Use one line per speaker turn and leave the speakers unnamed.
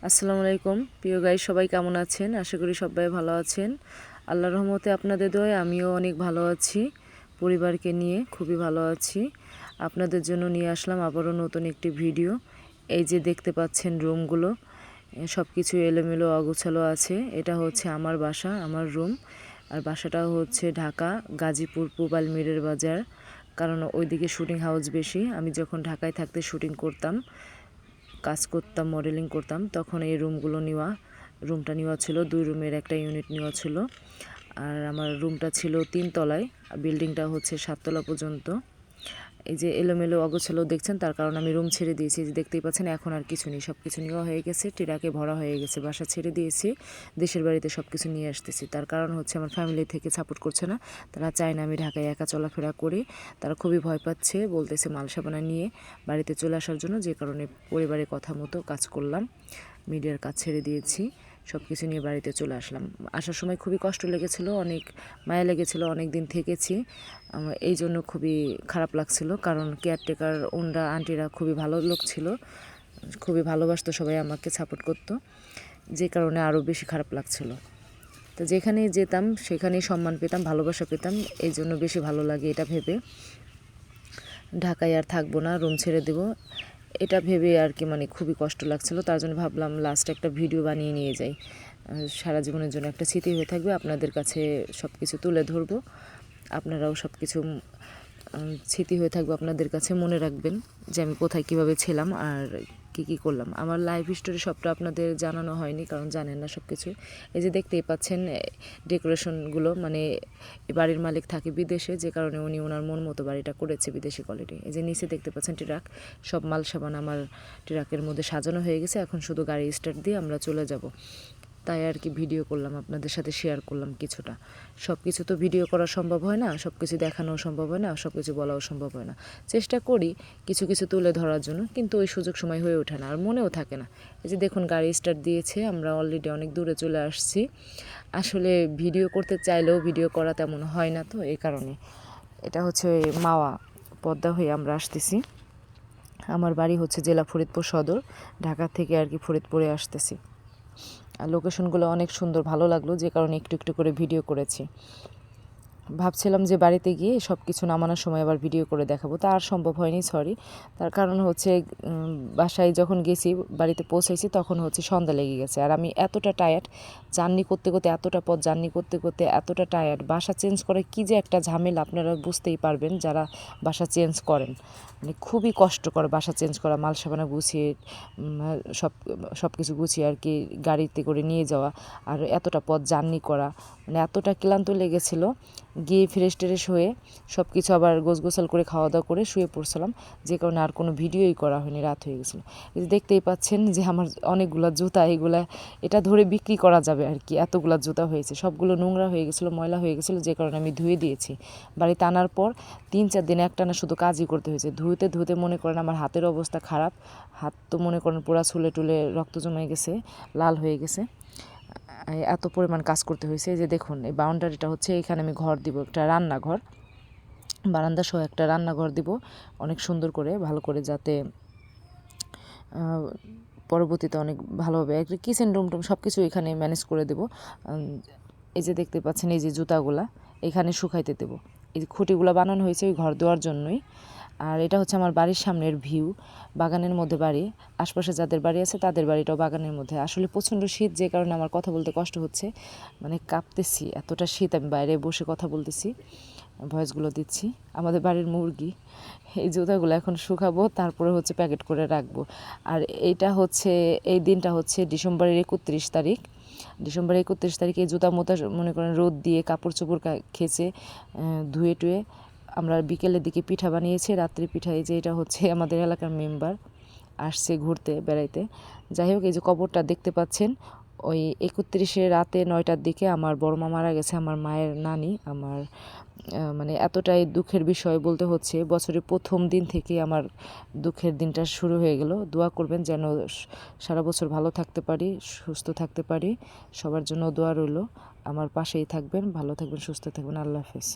আসসালামু আলাইকুম প্রিয় গাইস, সবাই কেমন আছেন? আশা করি সবাই ভালো আছেন। আল্লাহর রহমতে আপনাদের দোয়ায় আমিও অনেক ভালো আছি। পরিবারকে নিয়ে খুবই ভালো আছি। আপনাদের জন্য নিয়ে আসলাম আবারও নতুন একটি ভিডিও। এই যে দেখতে পাচ্ছেন রুমগুলো, সব কিছু এলোমেলো অগোছালো আছে। এটা হচ্ছে আমার বাসা, আমার রুম। আর বাসাটা হচ্ছে ঢাকা গাজীপুর পূব আলমিরের বাজার। কারণ ওইদিকে শুটিং হাউস বেশি। আমি যখন ঢাকায় থাকতে শুটিং করতাম, কাজ করতাম, মডেলিং করতাম, তখন এই রুমটা নেওয়া ছিল। 2 রুমের একটা ইউনিট নেওয়া ছিল। আর আমার রুমটা ছিল 3 তলায়, বিল্ডিংটা হচ্ছে 7 তলা পর্যন্ত। এই যে এলোমেলো অগোছালো দেখছেন, তার কারণ আমি রুম ছেড়ে দিয়েছি। যে দেখতেই পাচ্ছেন এখন আর কিছু নেই, সব কিছু নেওয়া হয়ে গেছে, টিরাকে ভরা হয়ে গেছে। বাসা ছেড়ে দিয়েছি, দেশের বাড়িতে সব কিছু নিয়ে আসতেছি। তার কারণ হচ্ছে আমার ফ্যামিলি থেকে সাপোর্ট করছে না, তারা চায় না আমি ঢাকায় একা চলাফেরা করি। তারা খুবই ভয় পাচ্ছে, বলতেছে মালসাবানা নিয়ে বাড়িতে চলে আসার জন্য। যে কারণে পরিবারের কথা মতো কাজ করলাম, মিডিয়ার কাজ ছেড়ে দিয়েছি, সব কিছু নিয়ে বাড়িতে চলে আসলাম। আসার সময় খুবই কষ্ট লেগেছিলো, অনেক মায়া লেগেছিলো, অনেক দিন থেকেছি। এই জন্য খুবই খারাপ লাগছিল, কারণ কেয়ারটেকার ওনরা আন্টিরা খুবই ভালো লোক ছিল, খুবই ভালোবাসতো, সবাই আমাকে সাপোর্ট করতো। যে কারণে আরও বেশি খারাপ লাগছিল। তো যেখানেই যেতাম সেখানেই সম্মান পেতাম, ভালোবাসা পেতাম, এই জন্য বেশি ভালো লাগে এটা ভেবে। ঢাকায় আর থাকবো না, রুম ছেড়ে দেবো, এটা ভেবে আর কি মানে খুবই কষ্ট লাগছিল। তার জন্য ভাবলাম লাস্ট একটা ভিডিও বানিয়ে নিয়ে যাই, সারা জীবনের জন্য একটা স্মৃতি হয়ে থাকবে। আপনাদের কাছে সব কিছু তুলে ধরবো, আপনারাও সব কিছু স্মৃতি হয়ে থাকবে আপনাদের কাছে, মনে রাখবেন যে আমি কোথায় কীভাবে ছিলাম আর কী করলাম। আমার লাইফ হিস্টোরি সবটা আপনাদের জানানো হয়নি, কারণ জানেন না সব কিছু। এই যে দেখতেই পাচ্ছেন ডেকোরেশনগুলো, মানে বাড়ির মালিক থাকে বিদেশে, যে কারণে উনি ওনার মন মতো বাড়িটা করেছে বিদেশি কোয়ালিটি। এই যে নিচে দেখতে পাচ্ছেন ট্রাক, সব মাল সাবান আমার ট্রাকের মধ্যে সাজানো হয়ে গেছে। এখন শুধু গাড়ি স্টার্ট দিয়ে আমরা চলে যাব। তাই আর কি ভিডিও করলাম, আপনাদের সাথে শেয়ার করলাম কিছুটা। সব কিছু তো ভিডিও করা সম্ভব হয় না, সব কিছু দেখানোও সম্ভব হয় না, সব কিছু বলাও সম্ভব হয় না। চেষ্টা করি কিছু কিছু তুলে ধরার জন্য, কিন্তু ওই সুযোগ সময় হয়ে ওঠে না, আর মনেও থাকে না। এই যে দেখুন গাড়ি স্টার্ট দিয়েছে, আমরা অলরেডি অনেক দূরে চলে আসছি। আসলে ভিডিও করতে চাইলেও ভিডিও করা তেমন হয় না, তো এই কারণে। এটা হচ্ছে মাওয়া পদ্মা হয়ে আমরা আসতেছি। আমার বাড়ি হচ্ছে জেলা ফরিদপুর সদর, ঢাকা থেকে আর কি ফরিদপুরে আসতেছি। আর লোকেশনগুলো অনেক সুন্দর, ভালো লাগলো, যে কারণে একটু একটু করে ভিডিও করেছি। ভাবছিলাম যে বাড়িতে গিয়ে সব কিছু নামানোর সময় আবার ভিডিও করে দেখাবো, তা আর সম্ভব হয়নি, সরি। তার কারণ হচ্ছে বাসায় যখন গেছি, বাড়িতে পৌঁছেছি, তখন হচ্ছে সন্ধ্যা লেগে গেছে। আর আমি এতটা টায়ার্ড, জার্নি করতে করতে, এতটা পথ জার্নি করতে করতে এতটা টায়ার্ড। বাসা চেঞ্জ করে কী যে একটা ঝামেলা, আপনারা বুঝতেই পারবেন যারা বাসা চেঞ্জ করেন। মানে খুবই কষ্টকর বাসা চেঞ্জ করা, মাল সাবানা গুছিয়ে সব সব কিছু গুছিয়ে আর কি গাড়িতে করে নিয়ে যাওয়া, আর এতটা পথ জার্নি করা, মানে এতটা ক্লান্ত লেগেছিলো। গিয়ে ফ্রেশ ট্রেশ হয়ে সব কিছু আবার গোছগাছাল করে খাওয়া দাওয়া করে শুয়ে পড়ছিলাম, যে কারণে আর কোনো ভিডিওই করা হয়নি, রাত হয়ে গেছিলো। এই যে দেখতেই পাচ্ছেন যে আমার অনেকগুলো জুতা, এটা ধরে বিক্রি করা যাবে আর কি, এতগুলো জুতা হয়েছে। সবগুলো নোংরা হয়ে গেছিলো, ময়লা হয়ে গেছিলো, যে কারণে আমি ধুয়ে দিয়েছি। বাড়িতে আনার পর 3-4 দিন একটানা শুধু কাজই করতে হয়েছে। ধুতে ধুতে মনে করেন আমার হাতের অবস্থা খারাপ, হাত তো মনে করেন পুরা ছুলে টুলে রক্ত জমে গেছে, লাল হয়ে গেছে, এত পরিমাণ কাজ করতে হয়েছে। এই যে দেখুন এই বাউন্ডারিটা হচ্ছে, এখানে আমি ঘর দিব, একটা রান্নাঘর, বারান্দা সহ একটা রান্নাঘর দিব অনেক সুন্দর করে, ভালো করে, যাতে পরবর্তীতে অনেক ভালোভাবে একটা কিচেন রুম টুম সব কিছু এখানে ম্যানেজ করে দেব। এই যে দেখতে পাচ্ছেন এই যে জুতাগুলা এখানে শুকাইতে দেব। এই যে খুঁটিগুলো বানানো হয়েছে ওই ঘর দেওয়ার জন্যই। আর এটা হচ্ছে আমার বাড়ির সামনের ভিউ, বাগানের মধ্যে বাড়ি। আশপাশে যাদের বাড়ি আছে তাদের বাড়িটাও বাগানের মধ্যে। আসলে প্রচণ্ড শীত, যে কারণে আমার কথা বলতে কষ্ট হচ্ছে, মানে কাঁপতেছি, এতটা শীত। আমি বাইরে বসে কথা বলতেছি, ভয়েসগুলো দিচ্ছি। আমাদের বাড়ির মুরগি, এই জুতাগুলো এখন শুকাবো, তারপরে হচ্ছে প্যাকেট করে রাখবো। আর এইটা হচ্ছে, এই দিনটা হচ্ছে ডিসেম্বরের 31 তারিখ। ডিসেম্বরের 31 তারিখে জুতা মোতা মনে করেন রোদ দিয়ে কাপড় চোপড় খেঁচে ধুয়ে টুয়ে আমরা বিকেলের দিকে পিঠা বানিয়েছি, রাত্রি পিঠা। এই যে এটা হচ্ছে আমাদের এলাকার মেম্বার আসছে ঘুরতে বেড়াইতে। যাই হোক, এই যে কবরটা দেখতে পাচ্ছেন, ওই 31-এ রাতে 9টার দিকে আমার বড় মা মারা গেছে, আমার মায়ের নানি। আমার মানে এতটাই দুঃখের বিষয় বলতে হচ্ছে, বছরের প্রথম দিন থেকে আমার দুঃখের দিনটা শুরু হয়ে গেল। দোয়া করবেন যেন সারা বছর ভালো থাকতে পারি, সুস্থ থাকতে পারি। সবার জন্য দোয়া রইল, আমার পাশেই থাকবেন, ভালো থাকবেন, সুস্থ থাকবেন। আল্লাহ হাফেজ।